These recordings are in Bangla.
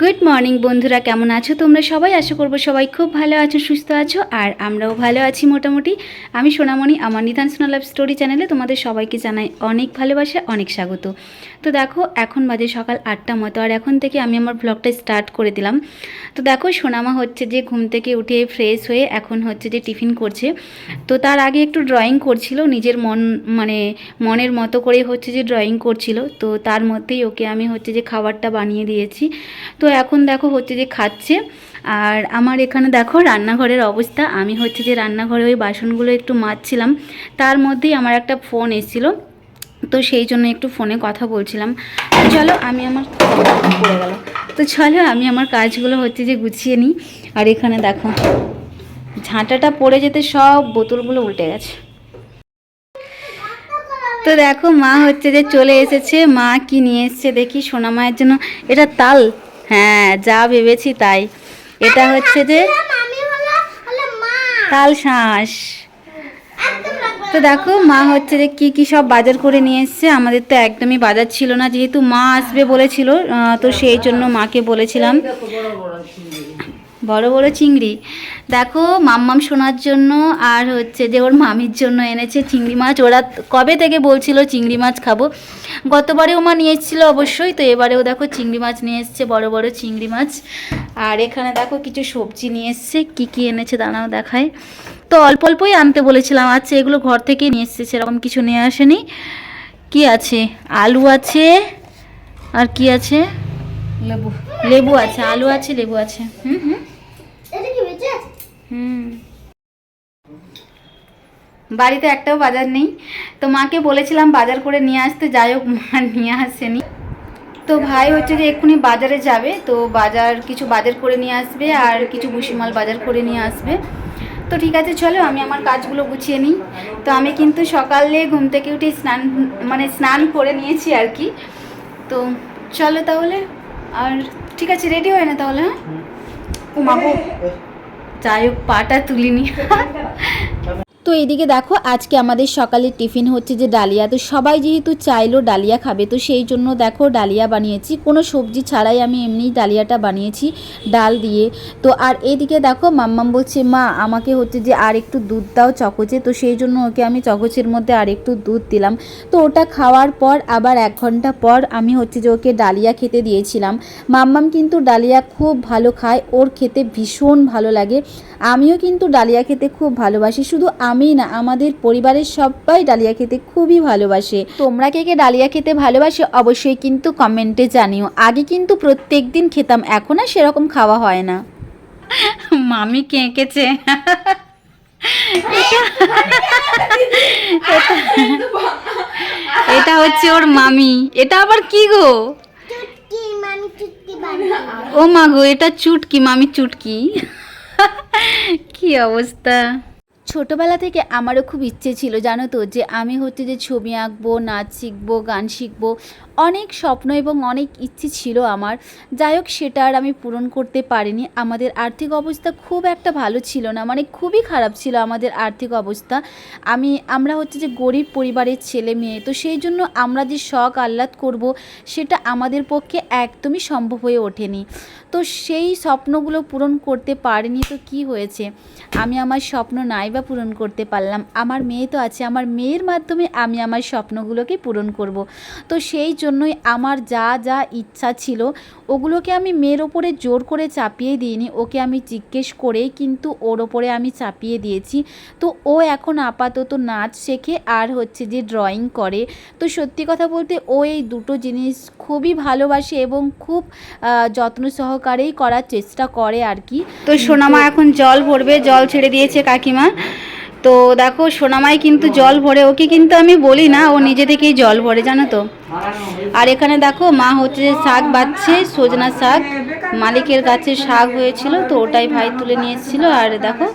গুড মর্নিং বন্ধুরা, কেমন আছো তোমরা সবাই? আশা করবো সবাই খুব ভালো আছো, সুস্থ আছো, আর আমরাও ভালো আছি মোটামুটি। আমি সোনামণি, আমার নিধান সোনা লাভ স্টোরি চ্যানেলে তোমাদের সবাইকে জানাই অনেক ভালোবাসা, অনেক স্বাগত। তো দেখো, এখন বাজে সকাল 8টা মতো, আর এখন থেকে আমি আমার ব্লগটা স্টার্ট করে দিলাম। তো দেখো, সোনামা হচ্ছে যে ঘুম থেকে উঠে ফ্রেশ হয়ে এখন হচ্ছে যে টিফিন করছে। তো তার আগে একটু ড্রয়িং করছিল, নিজের মনের মতো করে হচ্ছে যে ড্রয়িং করছিল। তো তার মধ্যেই ওকে আমি হচ্ছে যে খাবারটা বানিয়ে দিয়েছি। তো এখন দেখো হচ্ছে যে খাচ্ছে। আর আমার এখানে দেখো রান্নাঘরের অবস্থা, আমি হচ্ছে যে রান্নাঘরে ওই বাসনগুলো একটু মাজছিলাম, তার মধ্যেই আমার একটা ফোন এসেছিলো, তো সেই জন্য একটু ফোনে কথা বলছিলাম। তো চলো আমি আমার পড়ে গেল তো চলো আমি আমার কাজগুলো হচ্ছে যে গুছিয়ে নিই। আর এখানে দেখো ঝাঁটাটা পড়ে যেতে সব বোতলগুলো উল্টে গেছে। তো দেখো মা হচ্ছে যে চলে এসেছে। মা কি নিয়ে এসছে দেখি সোনা মায়ের জন্য। এটা তাল, হ্যাঁ যা ভেবেছি তাই। এটা হচ্ছে যে তাল শাঁস। তো দেখো মা হচ্ছে যে কি কি সব বাজার করে নিয়ে এসছে। আমাদের তো একদমই বাজার ছিল না, যেহেতু মা আসবে বলেছিল, তো সেই জন্য মাকে বলেছিলাম বড় বড় চিংড়ি। দেখো মাম্মাম সোনার জন্য আর হচ্ছে যে ওর মামির জন্য এনেছে চিংড়ি মাছ। ওরা কবে থেকে বলছিল চিংড়ি মাছ খাবো, গতবারেও মা নিয়ে এসেছিলো অবশ্যই, তো এবারেও দেখো চিংড়ি মাছ নিয়ে এসছে, বড় বড় চিংড়ি মাছ। আর এখানে দেখো কিছু সবজি নিয়ে এসছে, কী কী এনেছে দাঁড়াও দেখায়। তো অল্প অল্পই আনতে বলেছিলাম, আচ্ছা এগুলো ঘর থেকেই নিয়ে এসছে, সেরকম কিছু নিয়ে আসেনি। কি আছে, আলু আছে, আর কি আছে, লেবু, লেবু আছে, আলু আছে, লেবু আছে। হুম হুম হুম বাড়িতে একটাও বাজার নেই, তো মাকে বলেছিলাম বাজার করে নিয়ে আসতে, যাই হোক মা নিয়ে আসেনি। তো ভাই হচ্ছে যে এক্ষুনি বাজারে যাবে, তো কিছু বাজার করে নিয়ে আসবে, আর কিছু ভুসিমাল বাজার করে নিয়ে আসবে। তো ঠিক আছে, চলো আমি আমার কাজগুলো গুছিয়ে নিই। তো আমি কিন্তু সকালে ঘুম থেকে উঠে স্নান করে নিয়েছি আর কি। তো চলো তাহলে, আর ঠিক আছে রেডি হয় না তাহলে। হ্যাঁ ও মাগো, যাই হোক পাটা তুলিনি। তো এইদিকে দেখো আজকে আমাদের সকালের টিফিন হচ্ছে যে ডালিয়া। তো সবাই যেহেতু চাইলো ডালিয়া খাবে, তো সেই জন্য দেখো ডালিয়া বানিয়েছি, কোনো সবজি ছাড়াই আমি এমনিই ডালিয়াটা বানিয়েছি ডাল দিয়ে। তো আর এইদিকে দেখো মাম্মাম বলছে মা আমাকে হচ্ছে যে আর একটু দুধ দাও চকোচে, তো সেই জন্য ওকে আমি চকোচের মধ্যে আর একটু দুধ দিলাম। তো ওটা খাওয়ার পর আবার 1 ঘন্টা পর আমি হচ্ছে যে ওকে ডালিয়া খেতে দিয়েছিলাম। মাম্মাম কিন্তু ডালিয়া খুব ভালো খায়, ওর খেতে ভীষণ ভালো লাগে। আমিও কিন্তু ডালিয়া খেতে খুব ভালোবাসি, শুধু আমি না, আমাদের পরিবারের সবাই ডালিয়া খেতে খুবই ভালোবাসে। তোমরা কে কে ডালিয়া খেতে ভালোবাসে অবশ্যই কিন্তু কমেন্টে জানিও। আগে কিন্তু প্রত্যেক দিন খেতাম, এখন আর সেরকম খাওয়া হয় না। মামি কেঁকেছে। এটা হচ্ছে ওর মামি। এটা আবার কি গো? ও মা গো, এটা চুটকি, মামি চুটকি। কি অবস্থা। ছোটোবেলা থেকে আমারও খুব ইচ্ছে ছিল জানো তো, যে আমি হচ্ছে যে ছবি আঁকবো, নাচ শিখবো, গান শিখবো, অনেক স্বপ্ন এবং অনেক ইচ্ছে ছিল আমার। যাই হোক সেটা আর আমি পূরণ করতে পারিনি। আমাদের আর্থিক অবস্থা খুব একটা ভালো ছিল না, মানে খুবই খারাপ ছিল আমাদের আর্থিক অবস্থা। আমরা হচ্ছে যে গরিব পরিবারের ছেলে মেয়ে, তো সেই জন্য আমরা যে শখ আহ্লাদ করব সেটা আমাদের পক্ষে একদমই সম্ভব হয়ে ওঠেনি। তো সেই স্বপ্নগুলো পূরণ করতে পারিনি, তো কি হয়েছে, আমি আমার স্বপ্ন নাই বা পূরণ করতে পারলাম, আমার মেয়ে তো আছে, আমার মেয়ের মাধ্যমে আমি আমার স্বপ্নগুলোকে পূরণ করব। তো সেই জন্যই আমার যা যা ইচ্ছা ছিল ওগুলোকে আমি মেয়ের ওপরে জোর করে চাপিয়ে দিইনি, ওকে আমি জিজ্ঞেস করেই কিন্তু ওর ওপরে আমি চাপিয়ে দিয়েছি। তো ও এখন আপাতত নাচ শেখে আর হচ্ছে যে ড্রয়িং করে। তো সত্যি কথা বলতে ও এই দুটো জিনিস খুবই ভালোবাসে এবং খুব যত্ন সহকারেই করার চেষ্টা করে আর কি। তো সোনামা এখন জল ভরবে, জল ছেড়ে দিয়েছে কাকিমা। তো দেখো সোনামাই কিন্তু জল ভরে, ওকে কিন্তু আমি বলি না, ও নিজে থেকেই জল ভরে জানো তো। আর এখানে দেখো মা হচ্ছে যে শাক বাচ্ছে, সজনা শাক, মালিকের গাছে শাক হয়েছিল, তো ওটাই ভাই তুলে নিয়ে এসেছিল। আর দেখো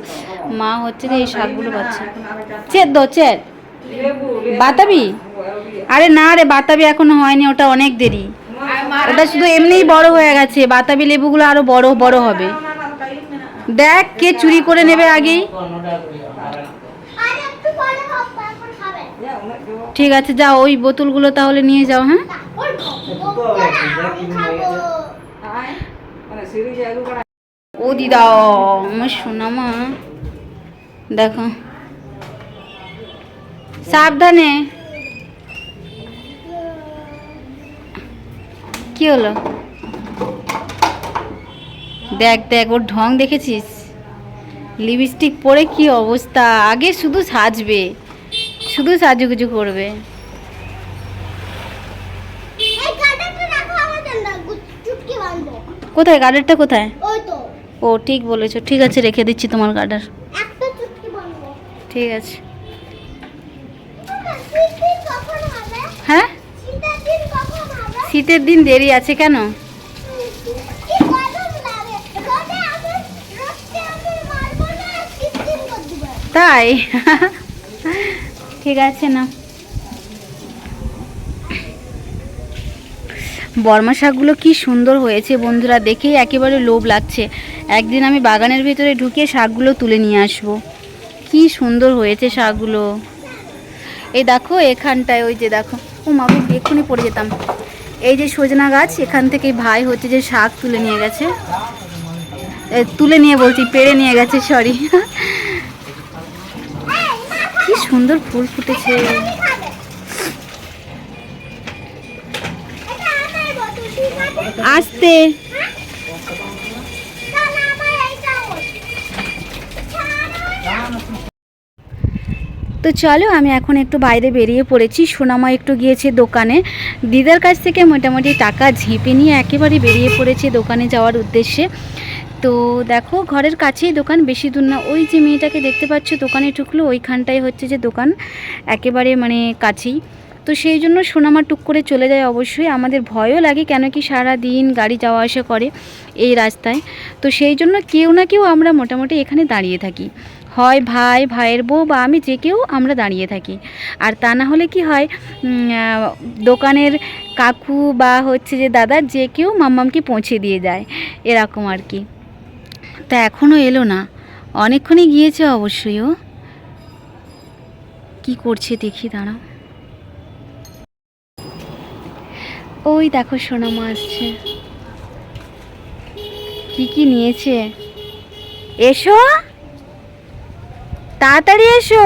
মা হচ্ছে যে এই শাকগুলো বাচ্ছে। চের বাতাবি, আরে না রে বাতাবি এখনো হয়নি, ওটা অনেক দেরি, ওটা শুধু এমনিই বড় হয়ে গেছে, বাতাবি লেবুগুলো আরো বড় বড় হবে। দেখ কে চুরি করে নেবে আগেই। ঠিক আছে যাও, ওই বোতলগুলো তাহলে নিয়ে যাও। হ্যাঁ ও দিদা, আমার সোনামা দেখো, সাবধানে। কি হলো? দেখ দেখ, ওর ঢং দেখেছিস? লিপস্টিক পরে কি অবস্থা! আগে শুধু সাজবে, শুধু সাজুগুজু করবে। কোথায় গার্ডারটা, কোথায়? ও ঠিক বলেছো, ঠিক আছে রেখে দিচ্ছি তোমার গার্ডার। ঠিক আছে। হ্যাঁ, শীতের দিন দেরি আছে কেন? তাই? ঠিক আছে না। বর্মা শাকগুলো কি সুন্দর হয়েছে বন্ধুরা, দেখেই একেবারে লোভ লাগছে। একদিন আমি বাগানের ভিতরে ঢুকে শাকগুলো তুলে নিয়ে আসবো। কি সুন্দর হয়েছে শাকগুলো। এই দেখো এখানটায়, ওই যে দেখো, ও মাগো এক্ষুনি পড়ে যেতাম। এই যে সজনা গাছ, এখান থেকে ভাই হচ্ছে যে শাক তুলে নিয়ে গেছে, তুলে নিয়ে বলছি, পেড়ে নিয়ে গেছে, সরি। কি সুন্দর ফুল ফুটেছে। আস্তে। তো চলো, আমি এখন একটু বাইরে বেরিয়ে পড়েছি। সোনামা একটু গিয়েছে দোকানে, দিদার কাছ থেকে মোটামুটি টাকা ঝেঁপে নিয়ে একেবারে বেরিয়ে পড়েছে দোকানে যাওয়ার উদ্দেশ্যে। তো দেখো, ঘরের কাছেই দোকান, বেশি দূর না। ওই যে মেয়েটাকে দেখতে পাচ্ছ দোকানে ঢুকলো, ওইখানটায় হচ্ছে যে দোকান, একেবারে মানে কাছেই। তো সেই জন্য সোনামা টুক করে চলে যায়। অবশ্যই আমাদের ভয়ও লাগে, কেন কি সারা দিন গাড়ি যাওয়া আসা করে এই রাস্তায়। তো সেই জন্য কেউ না কেউ আমরা মোটামুটি এখানে দাঁড়িয়ে থাকি, হয় ভাই, ভাইয়ের বউ বা আমি, যে কেউ আমরা দাঁড়িয়ে থাকি। আর তা না হলে কি হয়, দোকানের কাকু বা হচ্ছে যে দাদা, যে কেউ মাম্মামকে পৌঁছে দিয়ে যায়, এরকম আর কি। তা এখনও এলো না, অনেকক্ষণই গিয়েছে অবশ্যই। ও কী করছে দেখি, দাঁড়াও। ওই দেখো সোনামা আসছে, কি কি নিয়েছে। এসো তাড়াতাড়ি এসো।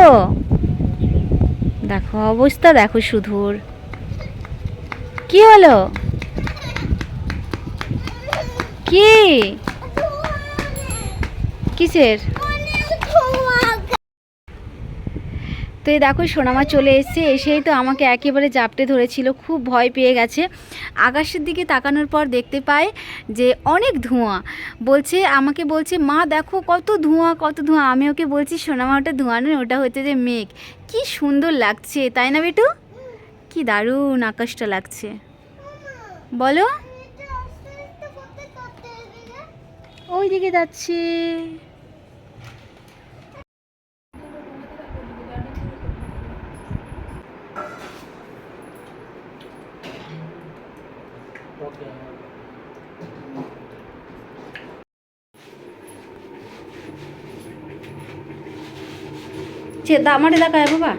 দেখো অবস্থা, দেখো শুধুর। কি হলো? কি কিসের? তো এই দেখো সোনামা চলে এসছে, এসেই তো আমাকে একেবারে জাপটে ধরেছিল, খুব ভয় পেয়ে গেছে। আকাশের দিকে তাকানোর পর দেখতে পায় যে অনেক ধোঁয়া। বলছে, আমাকে বলছে, মা দেখো কত ধোঁয়া, কত ধোঁয়া। আমি ওকে বলছি, সোনামা ওটা ধোঁয়া নয়, ওটা হচ্ছে যে মেঘ। কি সুন্দর লাগছে তাই না বেটু? কি দারুণ আকাশটা লাগছে বলো। ওই দিকে যাচ্ছে। দামারে দেখায় বাবা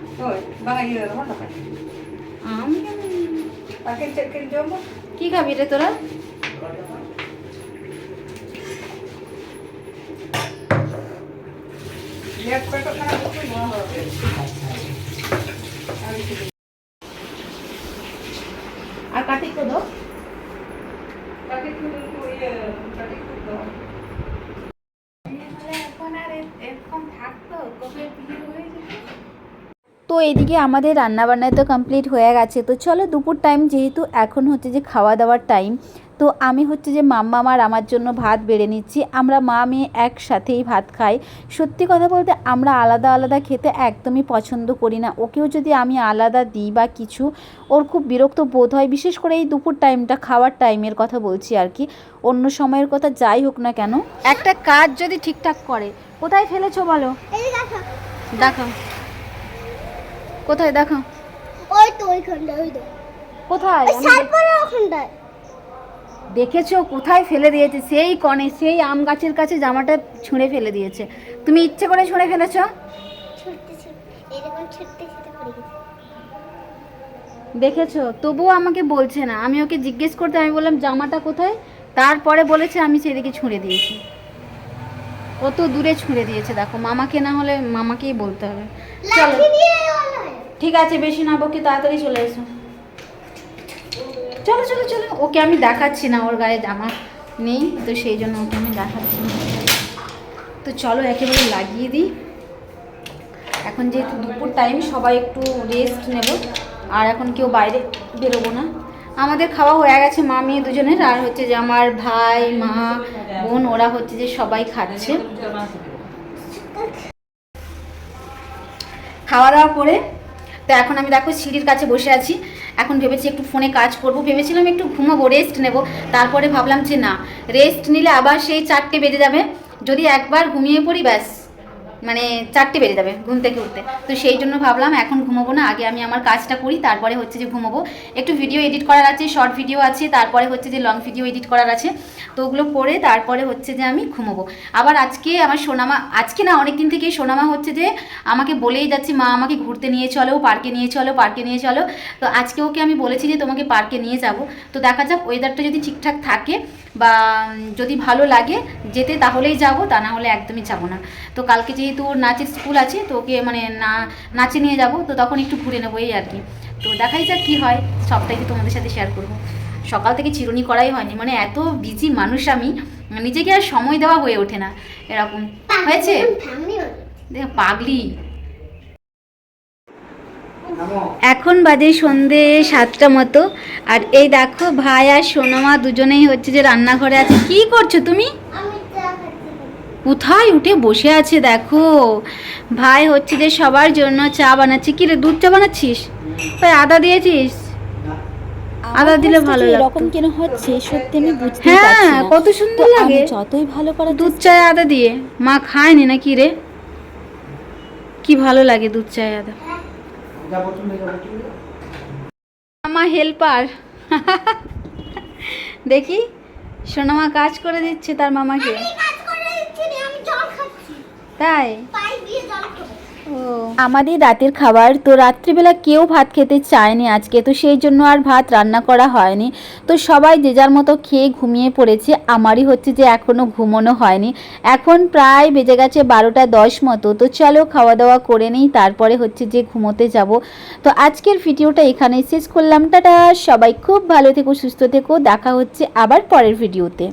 কি খাবি রে তোরা? আর কার্তিক তো দাও, কার্তিক তো এখন আর এরকম থাকতো কবে বিয়ে হয়ে যেত। তো এদিকে আমাদের রান্নাবান্না তো কমপ্লিট হয়ে গেছে। তো চলো, দুপুর টাইম যেহেতু, এখন হচ্ছে যে খাওয়া দাওয়ার টাইম। তো আমি হচ্ছে যে মাম্মা আর আমার জন্য ভাত বেড়ে নিচ্ছি। আমরা মা মেয়ে একসাথেই ভাত খাই। সত্যি কথা বলতে আমরা আলাদা আলাদা খেতে একদমই পছন্দ করি না। ওকেও যদি আমি আলাদা দিই বা কিছু, ওর খুব বিরক্ত বোধ হয়। বিশেষ করে এই দুপুর টাইমটা, খাওয়ার টাইমের কথা বলছি আর কি, অন্য সময়ের কথা যাই হোক না কেন। একটা কাজ যদি ঠিকঠাক করে। কোথায় ফেলেছো বলো? দেখো কোথায়, দেখো ওই তো ওইখানটায়, ওই তো কোথায়, ওখানটায় দেখেছো কোথায় ফেলে দিয়েছে? সেই কনে, সেই আম গাছের কাছে জামাটা ছুঁড়ে ফেলে দিয়েছে। তুমি ইচ্ছে করে ছুঁড়ে ফেলেছো? দেখেছো? তবুও আমাকে বলছে না। আমি ওকে জিজ্ঞেস করতে, আমি বললাম জামাটা কোথায়, তারপরে বলেছে আমি সেদিকে ছুঁড়ে দিয়েছি, কত দূরে ছুঁড়ে দিয়েছে দেখো। মামাকে না হলে মামাকেই বলতে হবে। চলো লাঠি দিয়ে ওলাই। ঠিক আছে, বেশি না বকে তাড়াতাড়ি চলে এসো। চলো চলো চলো, ওকে আমি দেখাচ্ছি না, ওর গায়ে জামা নেই তো সেই জন্য ওকে আমি দেখাচ্ছি না। তো চলো একেবারে লাগিয়ে দিই। এখন যেহেতু দুপুর টাইম, সবাই একটু রেস্ট নেব, আর এখন কেউ বাইরে বেরোবো না। আমাদের খাওয়া হয়ে গেছে, মা মেয়ে দুজনের, আর হচ্ছে যে আমার ভাই মা বোন ওরা হচ্ছে যে সবাই খাচ্ছে। খাওয়া দাওয়া করে তো এখন আমি দেখো সিঁড়ির কাছে বসে আছি। এখন ভেবেছি একটু ফোনে কাজ করব, ভেবেছিলাম একটু ঘুমাবো, রেস্ট নেব। তারপরে ভাবলাম যে না, রেস্ট নিলে আবার সেই 4টে বেজে যাবে, যদি একবার ঘুমিয়ে পড়ি ব্যাস মানে 4টে বেজে যাবে ঘুম থেকে উঠতে। তো সেই জন্য ভাবলাম এখন ঘুমাবো না, আগে আমি আমার কাজটা করি, তারপরে হচ্ছে যে ঘুমাবো। একটু ভিডিও এডিট করার আছে, শর্ট ভিডিও আছে, তারপরে হচ্ছে যে লং ভিডিও এডিট করার আছে, তো ওগুলো করে তারপরে হচ্ছে যে আমি ঘুমাবো। আবার আজকে আমার সোনামা, আজকে না অনেক দিন থেকেই সোনামা হচ্ছে যে আমাকে বলেই যাচ্ছে মা আমাকে ঘুরতে নিয়ে চলো, পার্কে নিয়ে চলো, পার্কে নিয়ে চলো। তো আজকে ওকে আমি বলেছি যে তোমাকে পার্কে নিয়ে যাব। তো দেখা যাক ওয়েদারটা যদি ঠিকঠাক থাকে বা যদি ভালো লাগে যেতে তাহলেই যাব, তা না হলে একদমই যাব না। তো কালকে যেহেতু ওর নাচের স্কুল আছে, তো ওকে মানে নাচে নিয়ে যাব, তো তখন একটু ঘুরে নেবো এই আর কি। তো দেখাই যাক কী হয়, সবটাই তো তোমাদের সাথে শেয়ার করবো। সকাল থেকে চিরুনি করাই হয়নি, মানে এত বিজি মানুষ আমি, নিজেকে আর সময় দেওয়া হয়ে ওঠে না, এরকম হয়েছে। দেখ পাগলি। এখন বাজে সন্ধে 7টা মতো, আর এই দেখো ভাই আর সোনামা দুজনেই হচ্ছে যে রান্নাঘরে আছে। কি করছো তুমি? আমি চা খাচ্ছি। কোথায় উঠে বসে আছে দেখো। ভাই হচ্ছে যে সবার জন্য চা বানাচ্ছে। কি রে, দুধ চা বানাচ্ছিস? ভাই আদা দিয়েছিস? আদা দিলে ভালো লাগতো। এরকম কেন হচ্ছে সত্যি আমি বুঝতে হ্যাঁ, পারছি না। কত সুন্দর তো লাগে। আমি যতই ভালো করার দুধ চায় আদা দিয়ে। মা খায়নি না কি রে? কি ভালো লাগে দুধ চায় আদা। আমার হেল্পার দেখি সোনামা কাজ করে দিচ্ছে তার মামাকে। আমি কাজ করে দিচ্ছি না, আমি জল খাচ্ছি। তাই? পাইপ দিয়ে জল খাবো। ও, আমাদের রাতের খাবার তো রাত্রিবেলা কেউ ভাত খেতে চায়নি আজকে, তো সেই জন্য আর ভাত রান্না করা হয়নি। তো সবাই যে যার মতো খেয়ে ঘুমিয়ে পড়েছে। আমারই হচ্ছে যে এখনও ঘুমোনো হয়নি। এখন প্রায় বেজে গেছে 12টা 10 মতো। তো চলো খাওয়া দাওয়া করে নিই, তারপরে হচ্ছে যে ঘুমোতে যাব। তো আজকের ভিডিওটা এখানেই শেষ করলাম। টাটা, সবাই খুব ভালো থেকো, সুস্থ থেকো, দেখা হচ্ছে আবার পরের ভিডিওতে।